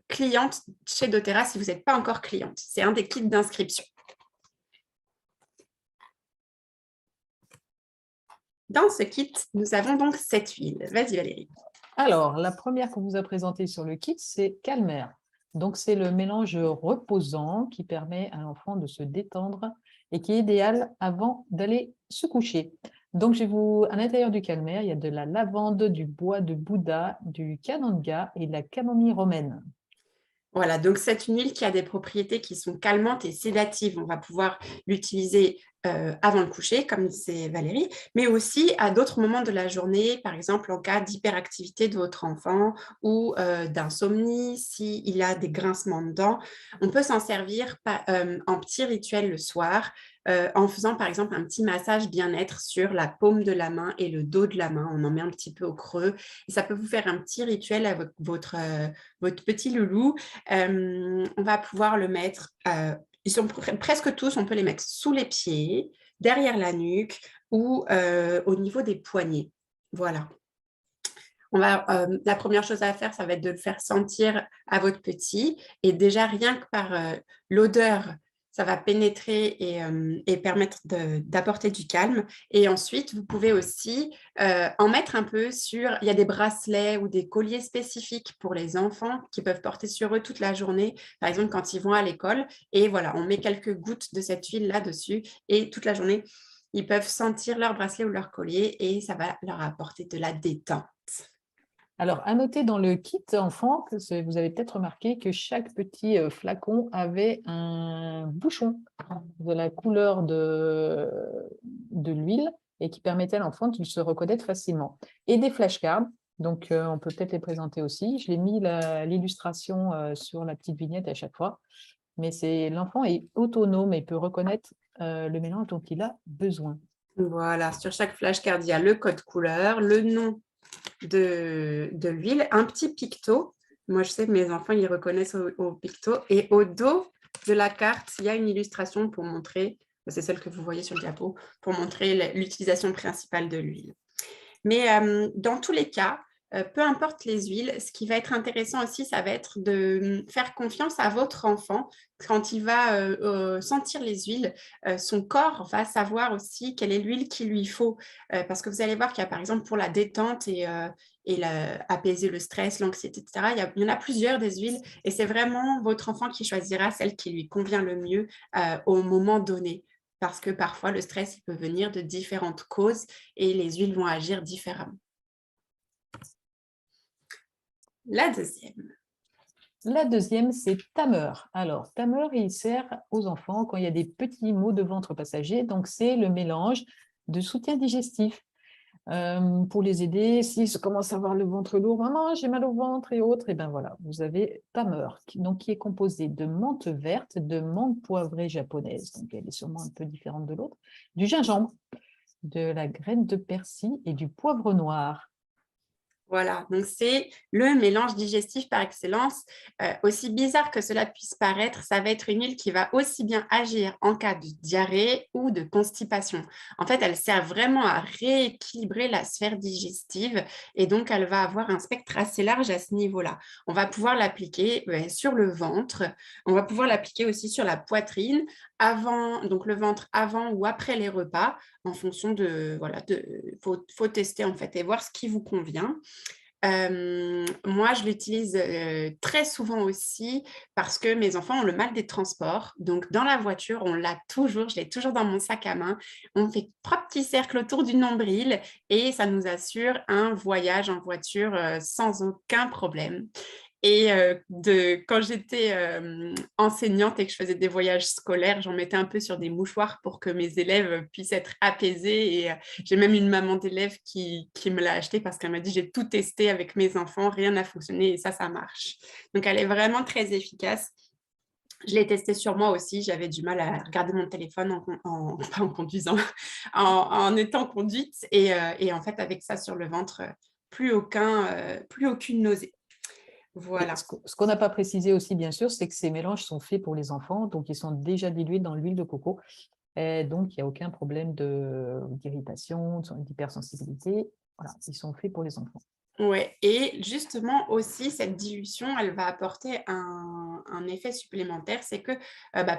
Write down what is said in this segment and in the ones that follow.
cliente chez doTERRA si vous n'êtes pas encore cliente. C'est un des kits d'inscription. Dans ce kit, nous avons donc cette huile. Vas-y Valérie. Alors, la première qu'on vous a présentée sur le kit, c'est Calmer. Donc, c'est le mélange reposant qui permet à l'enfant de se détendre et qui est idéal avant d'aller se coucher. Donc, à l'intérieur du Calmer, il y a de la lavande, du bois de Bouddha, du cananga et de la camomille romaine. Voilà, donc c'est une huile qui a des propriétés qui sont calmantes et sédatives. On va pouvoir l'utiliser avant le coucher, comme c'est Valérie, mais aussi à d'autres moments de la journée, par exemple en cas d'hyperactivité de votre enfant ou d'insomnie, s'il a des grincements de dents. On peut s'en servir en petit rituel le soir, en faisant par exemple un petit massage bien-être sur la paume de la main et le dos de la main. On en met un petit peu au creux et ça peut vous faire un petit rituel avec votre petit loulou. On va pouvoir le mettre, ils sont presque tous, on peut les mettre sous les pieds, derrière la nuque ou au niveau des poignets. Voilà. La première chose à faire, ça va être de le faire sentir à votre petit. Et déjà, rien que par l'odeur, ça va pénétrer et permettre d'apporter du calme. Et ensuite, vous pouvez aussi en mettre un peu sur... Il y a des bracelets ou des colliers spécifiques pour les enfants qui peuvent porter sur eux toute la journée, par exemple quand ils vont à l'école. Et voilà, on met quelques gouttes de cette huile là-dessus et toute la journée, ils peuvent sentir leur bracelet ou leur collier et ça va leur apporter de la détente. Alors, à noter dans le kit enfant, vous avez peut-être remarqué que chaque petit flacon avait un bouchon de la couleur de l'huile et qui permettait à l'enfant de se reconnaître facilement. Et des flashcards, donc on peut peut-être les présenter aussi. Je l'ai mis l'illustration sur la petite vignette à chaque fois, mais l'enfant est autonome et peut reconnaître le mélange dont il a besoin. Voilà, sur chaque flashcard, il y a le code couleur, le nom de l'huile, un petit picto. Moi, je sais que mes enfants, ils reconnaissent au picto. Et au dos de la carte, il y a une illustration pour montrer, c'est celle que vous voyez sur le diapo, pour montrer l'utilisation principale de l'huile. Mais dans tous les cas, peu importe les huiles, ce qui va être intéressant aussi, ça va être de faire confiance à votre enfant. Quand il va sentir les huiles, son corps va savoir aussi quelle est l'huile qu'il lui faut. Parce que vous allez voir qu'il y a par exemple pour la détente et apaiser le stress, l'anxiété, etc. Il y en a plusieurs des huiles et c'est vraiment votre enfant qui choisira celle qui lui convient le mieux au moment donné. Parce que parfois, le stress il peut venir de différentes causes et les huiles vont agir différemment. La deuxième, c'est Tamer. Alors, Tamer, il sert aux enfants quand il y a des petits maux de ventre passagers. Donc, c'est le mélange de soutien digestif pour les aider. S'ils commencent à avoir le ventre lourd, maman, j'ai mal au ventre et autres, et bien voilà, vous avez Tamer, qui est composé de menthe verte, de menthe poivrée japonaise, donc elle est sûrement un peu différente de l'autre, du gingembre, de la graine de persil et du poivre noir. Voilà, donc c'est le mélange digestif par excellence. Aussi bizarre que cela puisse paraître, ça va être une huile qui va aussi bien agir en cas de diarrhée ou de constipation. En fait, elle sert vraiment à rééquilibrer la sphère digestive et donc elle va avoir un spectre assez large à ce niveau-là. On va pouvoir l'appliquer sur le ventre, on va pouvoir l'appliquer aussi sur la poitrine, donc le ventre avant ou après les repas, en fonction faut tester en fait et voir ce qui vous convient. Moi, je l'utilise très souvent aussi parce que mes enfants ont le mal des transports. Donc, dans la voiture, on l'a toujours, je l'ai toujours dans mon sac à main. On fait trois petits cercles autour du nombril et ça nous assure un voyage en voiture sans aucun problème. Et quand j'étais enseignante et que je faisais des voyages scolaires, j'en mettais un peu sur des mouchoirs pour que mes élèves puissent être apaisés. Et j'ai même une maman d'élève qui me l'a acheté parce qu'elle m'a dit, j'ai tout testé avec mes enfants, rien n'a fonctionné et ça marche. Donc, elle est vraiment très efficace. Je l'ai testé sur moi aussi. J'avais du mal à regarder mon téléphone pas en conduisant, en étant conduite. Et en fait, avec ça sur le ventre, plus aucune nausée. Voilà. Ce qu'on n'a pas précisé aussi, bien sûr, c'est que ces mélanges sont faits pour les enfants, donc ils sont déjà dilués dans l'huile de coco. Et donc, il n'y a aucun problème d'irritation, d'hypersensibilité. Voilà, ils sont faits pour les enfants. Ouais, et justement aussi, cette dilution, elle va apporter un effet supplémentaire, c'est que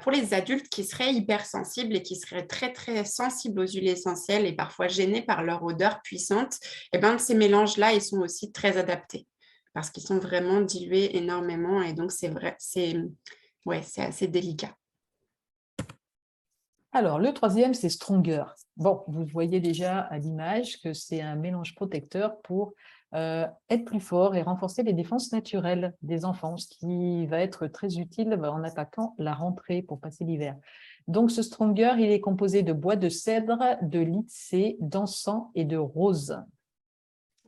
pour les adultes qui seraient hypersensibles et qui seraient très, très sensibles aux huiles essentielles et parfois gênés par leur odeur puissante, eh ben, ces mélanges-là, ils sont aussi très adaptés parce qu'ils sont vraiment dilués énormément et donc c'est vrai, ouais, c'est assez délicat. Alors, le troisième, c'est Stronger. Bon, vous voyez déjà à l'image que c'est un mélange protecteur pour être plus fort et renforcer les défenses naturelles des enfants, ce qui va être très utile en attaquant la rentrée pour passer l'hiver. Donc, ce Stronger, il est composé de bois de cèdre, de lycée, d'encens et de rose.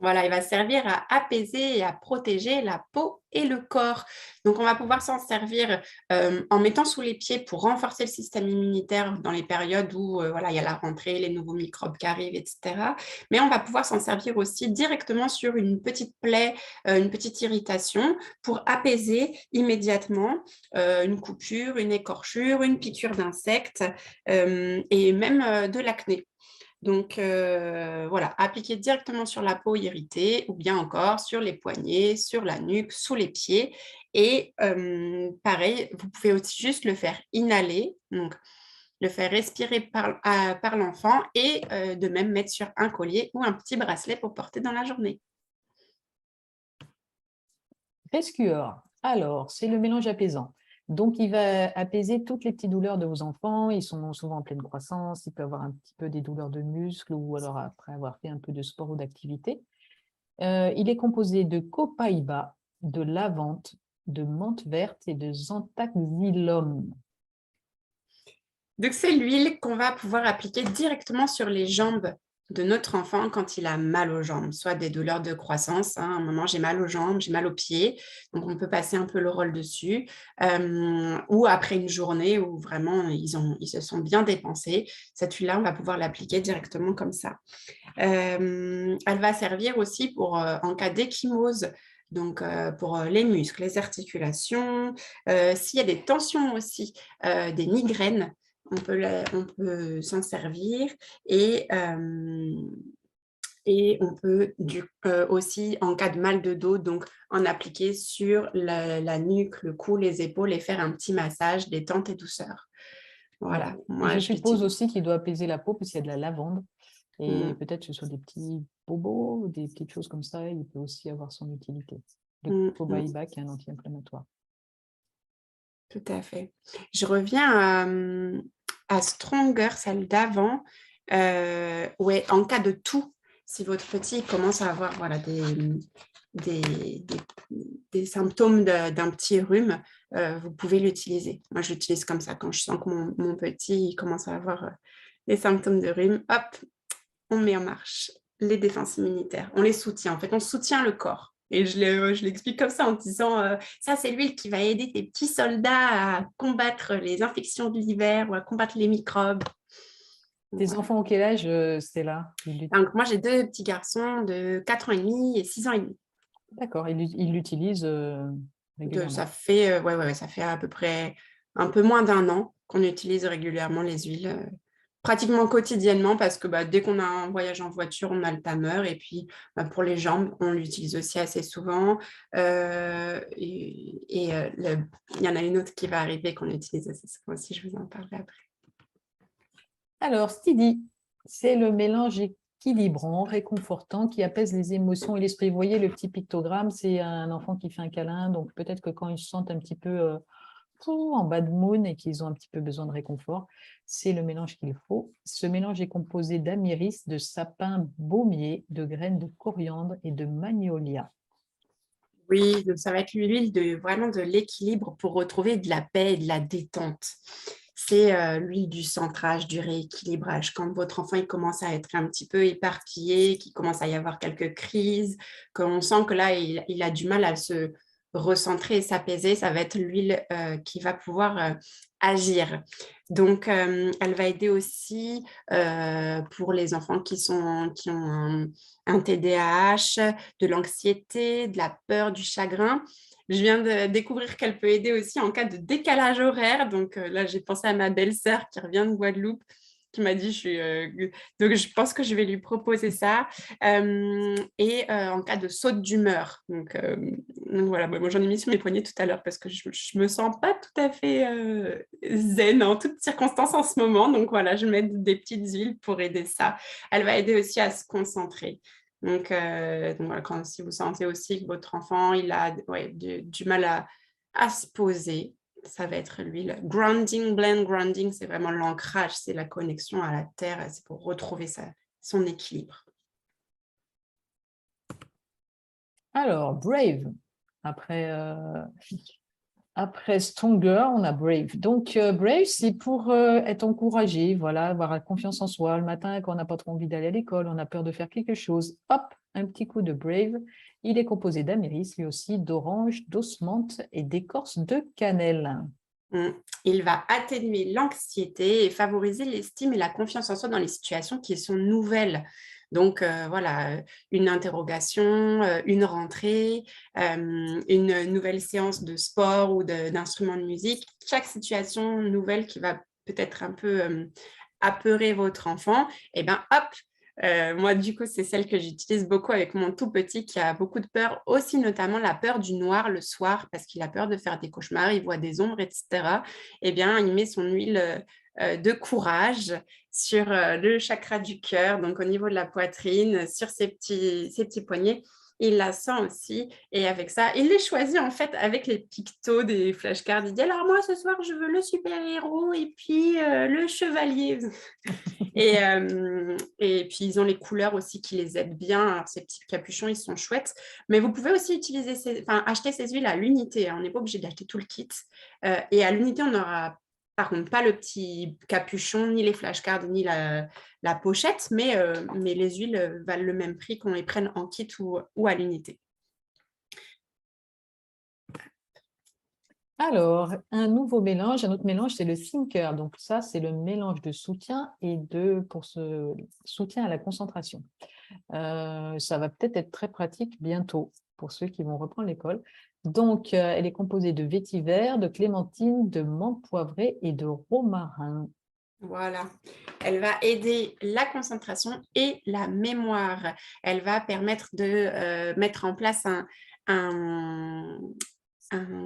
Voilà, il va servir à apaiser et à protéger la peau et le corps. Donc, on va pouvoir s'en servir en mettant sous les pieds pour renforcer le système immunitaire dans les périodes où voilà, il y a la rentrée, les nouveaux microbes qui arrivent, etc. Mais on va pouvoir s'en servir aussi directement sur une petite plaie, une petite irritation pour apaiser immédiatement une coupure, une écorchure, une piqûre d'insecte et même de l'acné. Donc, voilà, appliquer directement sur la peau irritée ou bien encore sur les poignets, sur la nuque, sous les pieds. Et pareil, vous pouvez aussi juste le faire inhaler, donc le faire respirer par l'enfant et de même mettre sur un collier ou un petit bracelet pour porter dans la journée. Rescueur. Alors, c'est le mélange apaisant. Donc, il va apaiser toutes les petites douleurs de vos enfants. Ils sont souvent en pleine croissance. Il peut avoir un petit peu des douleurs de muscles ou alors après avoir fait un peu de sport ou d'activité. Il est composé de copaïba, de lavande, de menthe verte et de xanthaxylum. Donc, c'est l'huile qu'on va pouvoir appliquer directement sur les jambes de notre enfant quand il a mal aux jambes, soit des douleurs de croissance. À un moment, j'ai mal aux jambes, j'ai mal aux pieds. Donc, on peut passer un peu le rôle dessus. Ou après une journée où vraiment ils se sont bien dépensés. Cette huile-là, on va pouvoir l'appliquer directement comme ça. Elle va servir aussi pour en cas d'échymose. Donc, pour les muscles, les articulations, s'il y a des tensions aussi, des migraines, on peut s'en servir et on peut aussi, en cas de mal de dos, donc en appliquer sur la nuque, le cou, les épaules et faire un petit massage détente et douceur. Voilà, Et moi je je suppose l'utilise. aussi qu'il doit apaiser la peau parce qu'il y a de la lavande. Et Mm, peut-être que sur des petits bobos ou des petites choses comme ça, il peut aussi avoir son utilité. Le mm, mm, cobaïba qui est un anti-inflammatoire. tout à fait. Je reviens à Stronger, celle d'avant. Ouais, en cas de toux, si votre petit commence à avoir voilà, des, des- des symptômes d'un petit rhume, vous pouvez l'utiliser. Moi, je l'utilise comme ça. Quand je sens que mon petit il commence à avoir des symptômes de rhume, hop, on met en marche les défenses immunitaires. On les soutient. En fait, on soutient le corps. Et je l'explique comme ça en disant, ça, c'est l'huile qui va aider tes petits soldats à combattre les infections de l'hiver ou à combattre les microbes. Tes Voilà. enfants ont quel âge, Stella? Donc, moi, j'ai deux petits garçons de 4 ans et demi et 6 ans et demi. D'accord, ils l'utilisent Ça régulièrement. fait, ouais, ça fait à peu près un peu moins d'un an qu'on utilise régulièrement les huiles, pratiquement quotidiennement, parce que dès qu'on a un voyage en voiture, on a le tameur. Et puis, pour les jambes, on l'utilise aussi assez souvent. Il y en a une autre qui va arriver qu'on utilise assez souvent aussi, je vous en parlerai après. Alors, Stidi, c'est le mélange équilibrant, réconfortant, qui apaise les émotions et l'esprit. Vous voyez le petit pictogramme, c'est un enfant qui fait un câlin, donc peut-être que quand ils se sentent un petit peu en bad mood et qu'ils ont un petit peu besoin de réconfort, c'est le mélange qu'il faut. Ce mélange est composé d'amiris, de sapin baumier, de graines de coriandre et de magnolia. Oui, donc ça va être l'huile vraiment de l'équilibre pour retrouver de la paix et de la détente. C'est l'huile du centrage, du rééquilibrage. Quand votre enfant il commence à être un petit peu éparpillé, qu'il commence à y avoir quelques crises, qu'on sent que là, il a du mal à se recentrer et s'apaiser, ça va être l'huile qui va pouvoir agir. Donc, elle va aider aussi pour les enfants qui ont un TDAH, de l'anxiété, de la peur, du chagrin. Je viens de découvrir qu'elle peut aider aussi en cas de décalage horaire. Donc là, j'ai pensé à ma belle-sœur qui revient de Guadeloupe. qui m'a dit, donc je pense que je vais lui proposer ça. Et en cas de saute d'humeur. Donc voilà, moi j'en ai mis sur mes poignets tout à l'heure parce que je me sens pas tout à fait zen en toutes circonstances en ce moment. Donc voilà, je mets des petites huiles pour aider ça. Elle va aider aussi à se concentrer. Donc voilà, si vous sentez aussi que votre enfant il a du mal à se poser, ça va être l'huile. Grounding, blend grounding, c'est vraiment l'ancrage, c'est la connexion à la terre, c'est pour retrouver son équilibre. Alors, Brave. Après Stronger, on a Brave. Donc, Brave, c'est pour être encouragé, voilà, avoir la confiance en soi. Le matin, quand on n'a pas trop envie d'aller à l'école, on a peur de faire quelque chose. Hop, un petit coup de Brave. Il est composé d'améris, lui aussi, d'orange, d'osmante et d'écorce de cannelle. Il va atténuer l'anxiété et favoriser l'estime et la confiance en soi dans les situations qui sont nouvelles. Donc voilà, une interrogation, une rentrée, une nouvelle séance de sport ou d'instruments de musique. Chaque situation nouvelle qui va peut-être un peu apeurer votre enfant, et bien hop, moi, du coup, c'est celle que j'utilise beaucoup avec mon tout petit qui a beaucoup de peur, aussi notamment la peur du noir le soir, parce qu'il a peur de faire des cauchemars, il voit des ombres, etc. Eh bien, il met son huile de courage sur le chakra du cœur, donc au niveau de la poitrine, sur ses petits poignets. Il la sent aussi. Et avec ça, il les choisit en fait avec les pictos des flashcards. Il dit alors moi ce soir je veux le super-héros et puis le chevalier. Et puis, ils ont les couleurs aussi qui les aident bien. Alors, ces petits capuchons, ils sont chouettes. Mais vous pouvez aussi acheter ces huiles à l'unité. On n'est pas obligé d'acheter tout le kit. Et à l'unité, on n'aura par contre pas le petit capuchon, ni les flashcards, ni la pochette. Mais les huiles valent le même prix qu'on les prenne en kit ou à l'unité. Alors, un autre mélange, c'est le Thinker. Donc ça, c'est le mélange de soutien pour ce soutien à la concentration. Ça va peut-être être très pratique bientôt pour ceux qui vont reprendre l'école. Donc, elle est composée de vétiver, de clémentine, de menthe poivrée et de romarin. Voilà, elle va aider la concentration et la mémoire. Elle va permettre de mettre en place un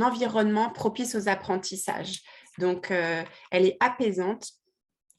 environnement propice aux apprentissages. Donc, elle est apaisante,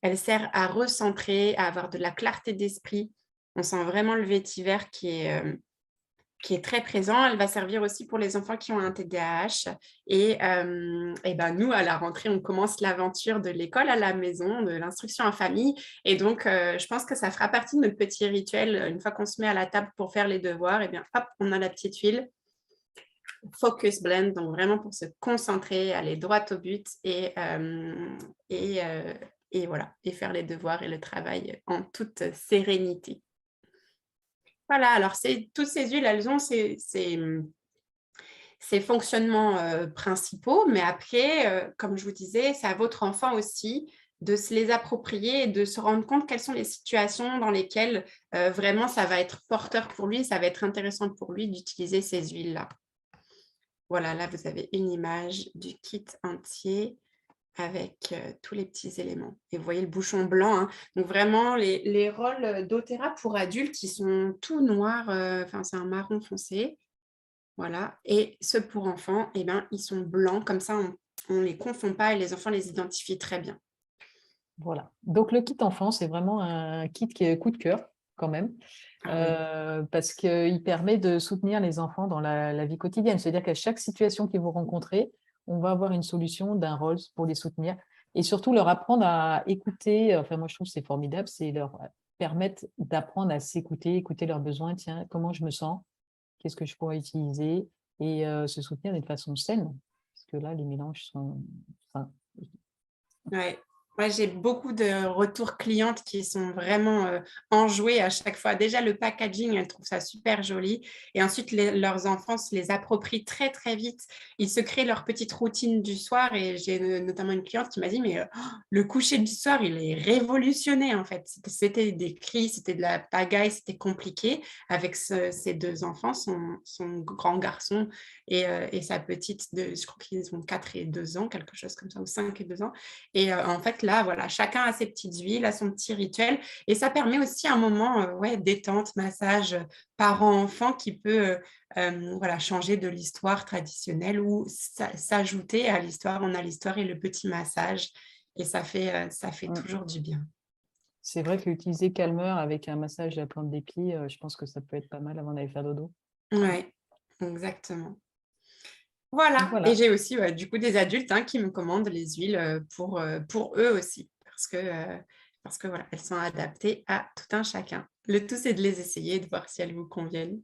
elle sert à recentrer, à avoir de la clarté d'esprit. On sent vraiment le vétiver qui est très présent. Elle va servir aussi pour les enfants qui ont un TDAH. Et ben nous, à la rentrée, on commence l'aventure de l'école à la maison, de l'instruction en famille. Et donc, je pense que ça fera partie de notre petit rituel. Une fois qu'on se met à la table pour faire les devoirs, et bien, hop, on a la petite huile. Focus blend, donc vraiment pour se concentrer, aller droit au but et voilà, et faire les devoirs et le travail en toute sérénité. Voilà, alors toutes ces huiles, elles ont ces fonctionnements principaux, mais après, comme je vous disais, c'est à votre enfant aussi de se les approprier et de se rendre compte quelles sont les situations dans lesquelles vraiment ça va être porteur pour lui, ça va être intéressant pour lui d'utiliser ces huiles-là. Voilà, là, vous avez une image du kit entier avec tous les petits éléments. Et vous voyez le bouchon blanc. Hein. Donc, vraiment, les rôles doTERRA pour adultes, ils sont tout noirs. C'est un marron foncé. Voilà. Et ceux pour enfants, eh ben, ils sont blancs. Comme ça, on ne les confond pas et les enfants les identifient très bien. Voilà. Donc, le kit enfant, c'est vraiment un kit qui est coup de cœur quand même. Parce qu'il permet de soutenir les enfants dans la vie quotidienne. C'est-à-dire qu'à chaque situation qu'ils vont rencontrer, on va avoir une solution d'un rôle pour les soutenir et surtout leur apprendre à écouter. Enfin, moi, je trouve que c'est formidable, c'est leur permettre d'apprendre à s'écouter, écouter leurs besoins. Tiens, comment je me sens? Qu'est-ce que je pourrais utiliser? Et se soutenir d'une façon saine. Parce que là, les mélanges sont... Enfin, ouais. Moi, j'ai beaucoup de retours clientes qui sont vraiment enjouées à chaque fois. Déjà, le packaging, elles trouvent ça super joli. Et ensuite, leurs enfants se les approprient très, très vite. Ils se créent leur petite routine du soir. Et j'ai notamment une cliente qui m'a dit, mais le coucher du soir, il est révolutionné, en fait. C'était des cris, c'était de la pagaille, c'était compliqué. Avec ces deux enfants, son grand garçon et sa petite, je crois qu'ils ont 4 et 2 ans, quelque chose comme ça, ou 5 et 2 ans. Et en fait, là, voilà, chacun a ses petites huiles, a son petit rituel. Et ça permet aussi un moment détente, massage, parent-enfant qui peut voilà, changer de l'histoire traditionnelle ou s'ajouter à l'histoire. On a l'histoire et le petit massage. Et ça fait Mm. toujours du bien. C'est vrai qu'utiliser calmeur avec un massage de la plante d'épi, je pense que ça peut être pas mal avant d'aller faire dodo. Oui, exactement. Voilà. Et Voilà. j'ai aussi du coup des adultes qui me commandent les huiles pour eux aussi. Parce que voilà, elles sont adaptées à tout un chacun. Le tout, c'est de les essayer et de voir si elles vous conviennent.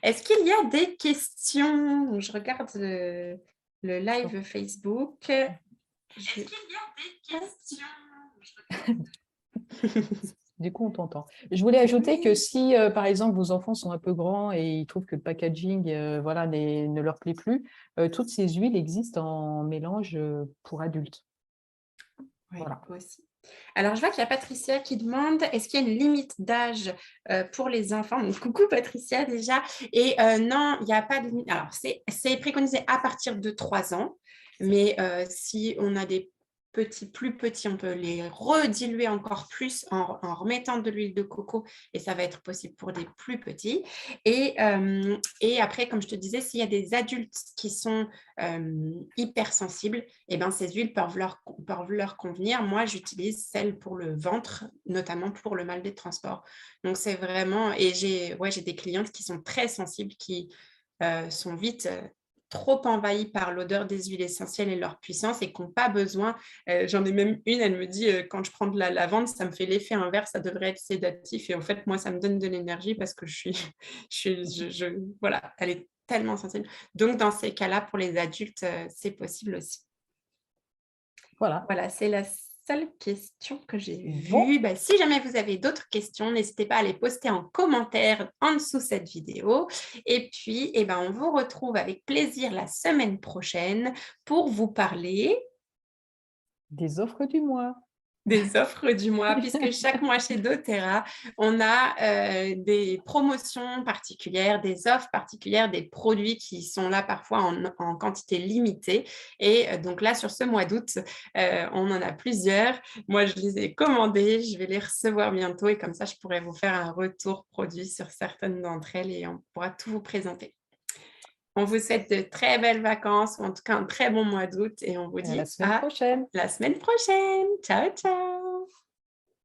Est-ce qu'il y a des questions? Je regarde le live Facebook. Est-ce qu'il y a des questions? Du coup, on t'entend. Je voulais ajouter que Oui. si, par exemple, vos enfants sont un peu grands et ils trouvent que le packaging voilà, ne leur plaît plus, toutes ces huiles existent en mélange pour adultes. Oui, Voilà. aussi. Alors, je vois qu'il y a Patricia qui demande, est-ce qu'il y a une limite d'âge pour les enfants? Donc, coucou Patricia déjà. Et non, il n'y a pas de limite. Alors, c'est préconisé à partir de 3 ans. Mais si on a des plus petits, on peut les rediluer encore plus en remettant de l'huile de coco et ça va être possible pour des plus petits. Et après, comme je te disais, s'il y a des adultes qui sont hypersensibles, et ben, ces huiles peuvent leur convenir. Moi, j'utilise celles pour le ventre, notamment pour le mal des transports. Donc, c'est vraiment... Et j'ai des clientes qui sont très sensibles, qui sont vite trop envahies par l'odeur des huiles essentielles et leur puissance et qui n'ont pas besoin. J'en ai même une, elle me dit, quand je prends de la lavande, ça me fait l'effet inverse, ça devrait être sédatif. Et en fait, moi, ça me donne de l'énergie parce que voilà, elle est tellement sensible. Donc, dans ces cas-là, pour les adultes, c'est possible aussi. Voilà. Voilà, c'est la seule question que j'ai Bon, vue. Ben, si jamais vous avez d'autres questions, n'hésitez pas à les poster en commentaire en dessous cette vidéo. Et puis, eh ben, on vous retrouve avec plaisir la semaine prochaine pour vous parler des offres du mois. des offres du mois, puisque chaque mois chez doTERRA, on a des promotions particulières, des offres particulières, des produits qui sont là parfois en quantité limitée. Et donc là, sur ce mois d'août, on en a plusieurs. Moi, je les ai commandés, je vais les recevoir bientôt et comme ça, je pourrai vous faire un retour produit sur certaines d'entre elles et on pourra tout vous présenter. On vous souhaite de très belles vacances, ou en tout cas un très bon mois d'août et on vous À la dit semaine à prochaine. la semaine prochaine. Ciao, ciao.